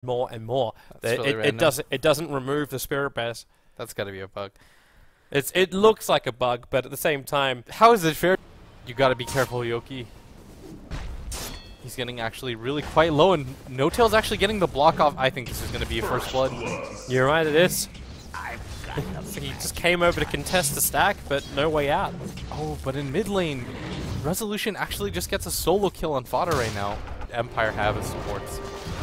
more and more. Really It doesn't remove the spirit bears. That's got to be a bug. It looks like a bug, but at the same time, how is it fair? You got to be careful, Yoki. He's getting actually really quite low, and No-Tail's actually getting the block off. I think this is going to be a first blood. You're right, it is. He just came over to contest the stack, but no way out. Oh, but in mid lane, Resolution actually just gets a solo kill on Fodder right now. Empire have as supports.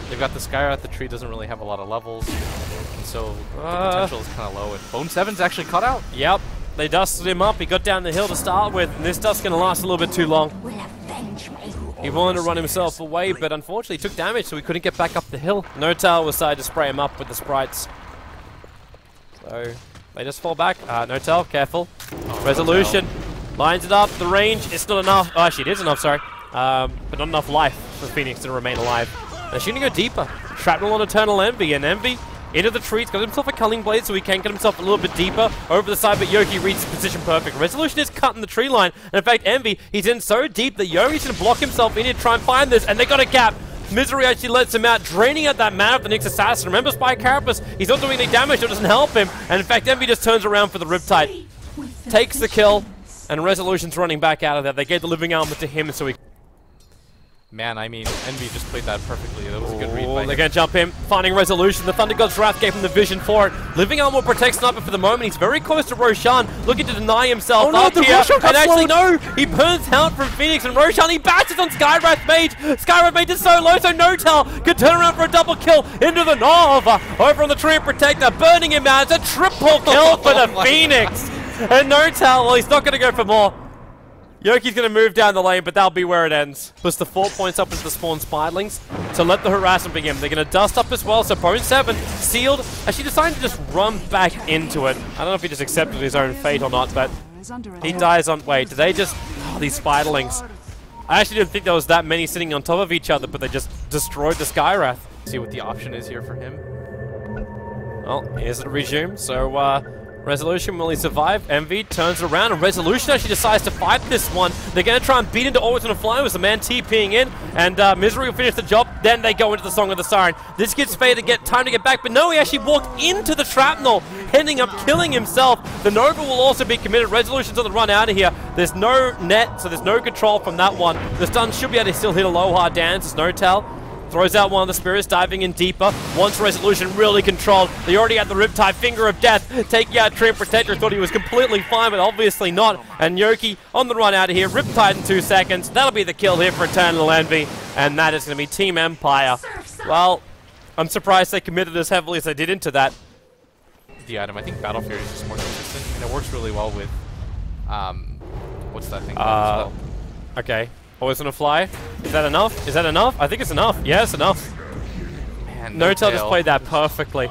They've got the Skyrath. The tree doesn't really have a lot of levels, and so the potential is kind of low. And Bone7's actually caught out. Yep, they dusted him up. He got down the hill to start with, and this dust's going to last a little bit too long. He wanted to run himself away, but unfortunately took damage, so he couldn't get back up the hill. No-Tail was decided to spray him up with the sprites. So they just fall back. No-Tail, careful. Resolution lines it up. The range, it's not enough. Oh, actually, it is enough, sorry. But not enough life for Phoenix to remain alive. They're shooting to go deeper. Shrapnel on Eternal Envy, and Envy into the trees, got himself a Culling Blade so he can get himself a little bit deeper over the side, but Yoki reads the position perfect. Resolution is cutting the tree line, and in fact, Envy, he's in so deep that Yoki's going to block himself in here to try and find this, and they got a gap. Misery actually lets him out, draining out that mana of the Nyx Assassin. Remember, Spy Carapace, he's not doing any damage, so it doesn't help him, and in fact, Envy just turns around for the Riptide. Takes the kill, and Resolution's running back out of there. They gave the Living Armor to him, so he... Man, I mean, Envy just played that perfectly. That was a good read by him. They're going to jump in, finding Resolution. The Thunder God's Wrath gave him the vision for it. Living Armor protects Sniper for the moment. He's very close to Roshan, looking to deny himself up here. And actually, no! He burns out from Phoenix, and Roshan, he bashes on Skywrath Mage. Skywrath Mage is so low, so No-Tail could turn around for a double kill into the Nova. Over on the Tree Protector, burning him out. It's a triple kill for the Phoenix. And No-Tail, well, he's not going to go for more. Yoki's going to move down the lane, but that'll be where it ends. Plus the 4 points up into the spawn Spiderlings to let the harassment begin. They're going to dust up as well, so Bone7 sealed. Actually decided to just run back into it. I don't know if he just accepted his own fate or not, but he dies on... Wait, did they just... Oh, these Spiderlings. I actually didn't think there was that many sitting on top of each other, but they just destroyed the Skyrath. See what the option is here for him. Well, here's the resume, so... Resolution, will he survive? Envy turns around, and Resolution actually decides to fight this one. They're going to try and beat into Always on a Fly with the man TPing in, and Misery will finish the job. Then they go into the Song of the Siren. This gives Faye time to get back, but no, he actually walked into the Shrapnel, ending up killing himself. The Nova will also be committed. Resolution's on the run out of here. There's no net, so there's no control from that one. The stun should be able to still hit a low hard dance. It's No-Tail. Throws out one of the spirits, diving in deeper. Once Resolution really controlled, they already had the Riptide, Finger of Death, taking out Tree Protector. Thought he was completely fine, but obviously not. And Yoki on the run out of here, Riptide in 2 seconds. That'll be the kill here for Eternal Envy, and that is going to be Team Empire. Well, I'm surprised they committed as heavily as they did into that. The item, I think Battle Fury is just more consistent, and it works really well with, what's that thing called? Okay. Always on a Fly. Is that enough? Is that enough? I think it's enough. Yeah, it's enough. Man, No-Tail just played that perfectly.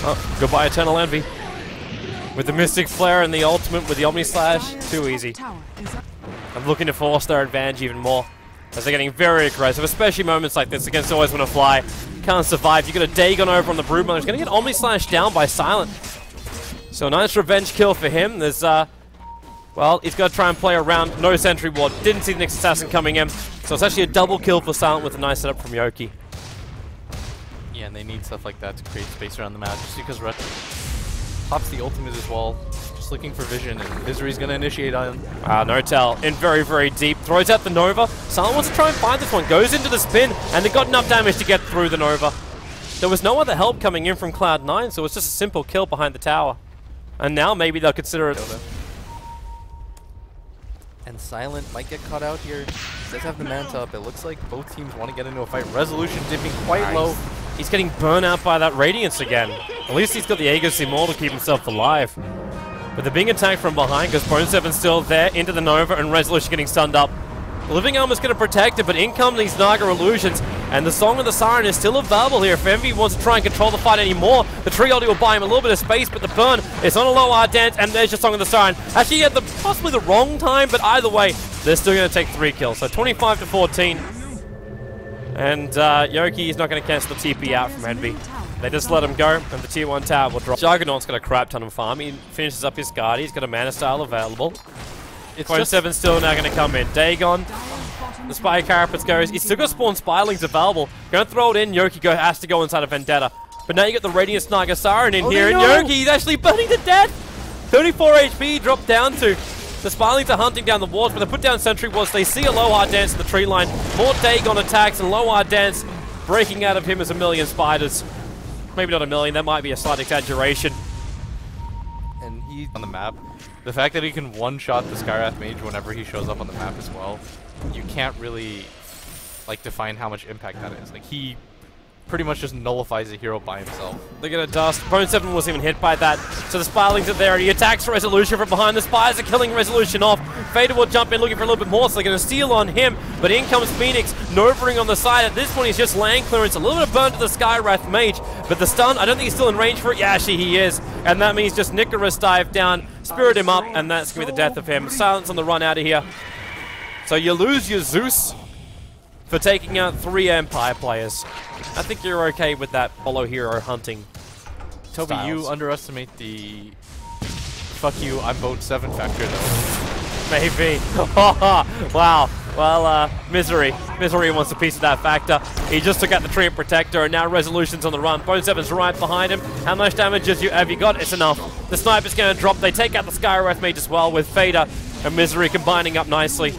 Oh, goodbye Eternal Envy. With the Mystic Flare and the ultimate with the Omni Slash, too easy. I'm looking to force their advantage even more, as they're getting very aggressive, especially moments like this against Always Wanna Fly. Can't survive. You got a Dagon over on the Broodmother. He's going to get Omni Slash down by Silent. So a nice revenge kill for him. There's, well, he's got to try and play around. No Sentry Ward. Didn't see the Nyx Assassin coming in. So it's actually a double kill for Silent with a nice setup from Yoki. Yeah, and they need stuff like that to create space around the map. Just because Ret pops the ultimate as well. Just looking for vision, and Misery's going to initiate on. No-Tail in very, very deep. Throws out the Nova. Silent wants to try and find this one. Goes into the spin, and they got enough damage to get through the Nova. There was no other help coming in from Cloud9, so it's just a simple kill behind the tower. And now maybe they'll consider it. Dota. And Silent might get caught out here. He does have the manta up. It looks like both teams want to get into a fight. Resolution dipping quite low. He's getting burnt out by that Radiance again. At least he's got the Aegis Immortal to keep himself alive. But they're being attacked from behind because Bone7's still there into the Nova, and Resolution getting stunned up. The Living Armor's going to protect it, but in come these Naga Illusions, and the Song of the Siren is still available here. If Envy wants to try and control the fight anymore, the Tree Ulti will buy him a little bit of space, but the burn is on a low hard dance, and there's your Song of the Siren. Actually, at possibly the wrong time, but either way, they're still going to take 3 kills. So 25 to 14. And Yoki is not going to cancel the TP out from Envy. They just let him go, and the tier 1 tower will drop. Juggernaut's got a crap ton of farm. He finishes up his guard. He's got a mana style available. It's Bone7 still now going to come in. Dagon The Spy Carapace goes. He's still got spawn Spirelings available. Gonna throw it in. Yoki has to go inside of Vendetta. But now you get the Radiant Snagasaran in here, and Yoki's actually burning to death. 34 HP dropped down to. The Spirelings are hunting down the walls, but they put down sentry walls. They see a Aloha Dance in the tree line. More Dagon attacks, and Aloha Dance breaking out of him as a million spiders. Maybe not a million, that might be a slight exaggeration. And he's on the map. The fact that he can one-shot the Skywrath Mage whenever he shows up on the map as well, you can't really like define how much impact that is. Like, he pretty much just nullifies a hero by himself. They're gonna dust. Bone 7 wasn't even hit by that. So the Spirelings are there, and he attacks Resolution from behind. The Spires are killing Resolution off. Fader will jump in looking for a little bit more, so they're gonna steal on him. But in comes Phoenix, Novering on the side. At this point, he's just land clearance. A little bit of burn to the Skywrath Mage. But the stun, I don't think he's still in range for it. Yeah, actually he is. And that means just Nicaris dive down, spirit him up, and that's gonna be the death of him. Silence on the run out of here. So you lose your Zeus for taking out 3 Empire players. I think you're okay with that follow hero hunting. Toby, styles. you underestimate the fuck you, I'm Bone 7 factor though. Maybe. Wow. Well, Misery. Misery wants a piece of that factor. He just took out the Treant Protector, and now Resolution's on the run. Bone 7's right behind him. How much damage have you got? It's enough. The Sniper's going to drop. They take out the Skywrath Mage as well, with Fader and Misery combining up nicely.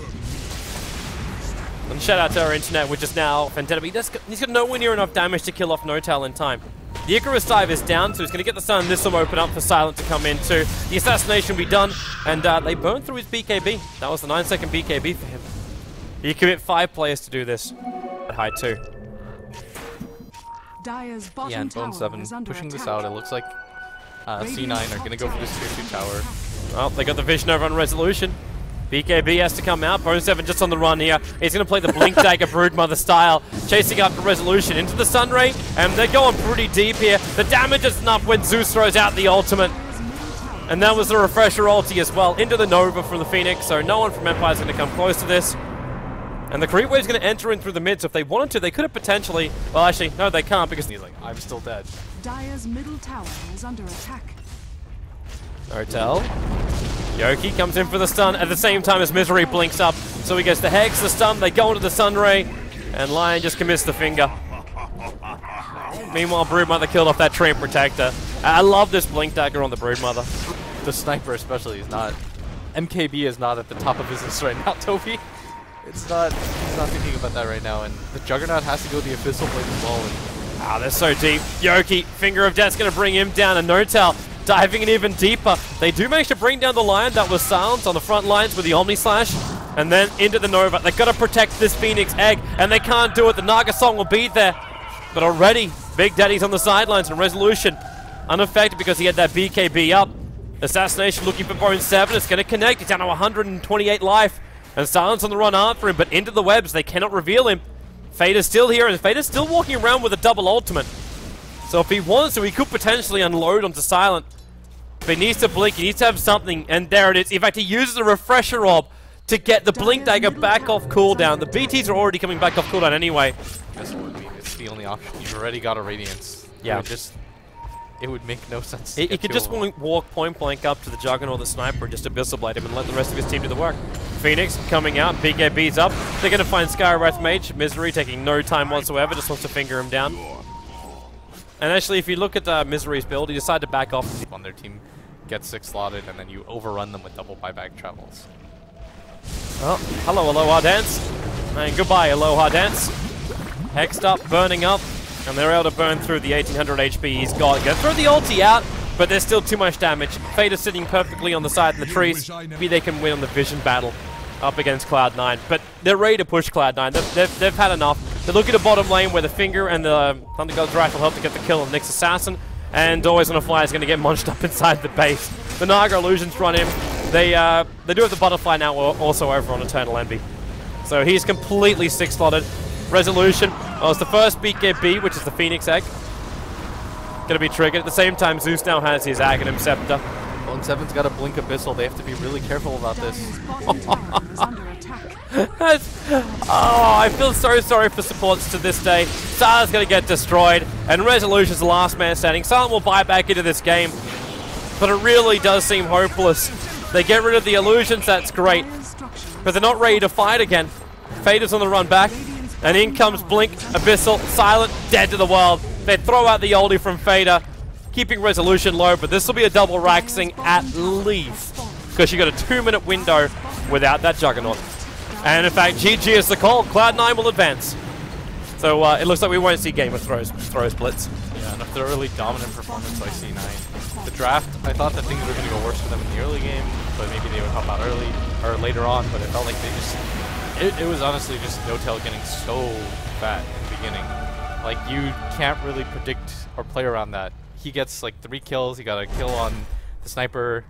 And shout out to our internet, which is now Vendetta. He's got nowhere near enough damage to kill off Notal in time. The Icarus dive is down, so he's going to get the stun. This will open up for Silent to come in too. The assassination will be done, and they burn through his BKB. That was the 9-second BKB for him. You commit 5 players to do this. At high 2. Yeah, and Bone 7 pushing this out. It looks like C9 are going to go for this tier 2 tower. Well, they got the vision over on Resolution. BKB has to come out. Bone 7 just on the run here. He's going to play the Blink Dagger Broodmother style, chasing after Resolution into the Sunray, and they're going pretty deep here. The damage is enough when Zeus throws out the ultimate. And that was the Refresher ulti as well, into the Nova from the Phoenix, so no one from Empire is going to come close to this. And the Creep Wave's going to enter in through the mid, so if they wanted to, they could have potentially... Well, actually, no, they can't, because he's like, I'm still dead. Dire's middle tower is under attack. Notal. Yoki comes in for the stun at the same time as Misery blinks up. So he gets the Hex, the stun, they go into the Sunray, and Lion just commits the finger. Meanwhile, Broodmother killed off that Treant Protector. I love this Blink Dagger on the Broodmother. The Sniper especially is not... MKB is not at the top of his list right now, Toby. It's not... He's not thinking about that right now, and the Juggernaut has to go the Abyssal Blade as well. Ah, they're so deep. Yoki, Finger of Death's going to bring him down, and Notal diving in even deeper. They do manage to bring down the Lion that was silenced on the front lines with the Omni Slash, and then into the Nova. They've got to protect this Phoenix Egg, and they can't do it. The Naga Song will be there, but already Big Daddy's on the sidelines, and Resolution unaffected because he had that BKB up. Assassination looking for Bone 7. It's going to connect. He's down to 128 life, and Silence on the run after him, but into the webs. They cannot reveal him. Fader's still here, and Fader's still walking around with a double ultimate. So if he wants to, he could potentially unload onto Silent. But he needs to blink, he needs to have something, and there it is. In fact, he uses a Refresher Orb to get the Blink Dagger back off cooldown. The BTs are already coming back off cooldown anyway. That's what I mean. It's the only option. You've already got a Radiance. Yeah. It would make no sense. He could just walk point blank up to the Juggernaut or the Sniper and just Abyssal Blade him and let the rest of his team do the work. Phoenix coming out, BKB's up. They're going to find Skywrath Mage. Misery taking no time whatsoever, just wants to finger him down. And actually, if you look at Misery's build, he decided to back off. On their team gets 6 slotted, and then you overrun them with double buyback travels. Oh, hello, Aloha Dance. And goodbye, Aloha Dance. Hexed up, burning up, and they're able to burn through the 1800 HP he's got. Gonna throw the ulti out, but there's still too much damage. Fader's sitting perfectly on the side in the trees. Maybe they can win on the vision battle up against Cloud9, but they're ready to push Cloud9. They've had enough. They're looking at bottom lane where the Finger and the Thunder God's Rifle help to get the kill on Nick's Assassin, and Always on a Fly is going to get munched up inside the base. The Naga Illusions run him. They do have the Butterfly now also over on Eternal Envy. So he's completely 6-slotted. Resolution. Well, it's the first BKB, which is the Phoenix Egg. Going to be triggered. At the same time, Zeus now has his Aghanim Scepter. Bone 7's got a Blink Abyssal. They have to be really careful about this. I feel so sorry for supports to this day. Sarah's going to get destroyed, and Resolution's the last man standing. Silent will buy back into this game, but it really does seem hopeless. They get rid of the illusions, that's great, but they're not ready to fight again. Fader's on the run back. And in comes Blink, Abyssal, Silent, dead to the world. They throw out the oldie from Fader, keeping Resolution low, but this will be a double Raxing at least, because you got a 2-minute window without that Juggernaut. And in fact, GG is the call. Cloud9 will advance. So it looks like we won't see Game of Throws Blitz. Yeah, and after a really dominant performance by C9. The draft, I thought that things were going to go worse for them in the early game, but maybe they would help out early, or later on, but it felt like they just... It was honestly just No-Tail getting so fat in the beginning. Like, you can't really predict or play around that. He gets like 3 kills, he got a kill on the sniper,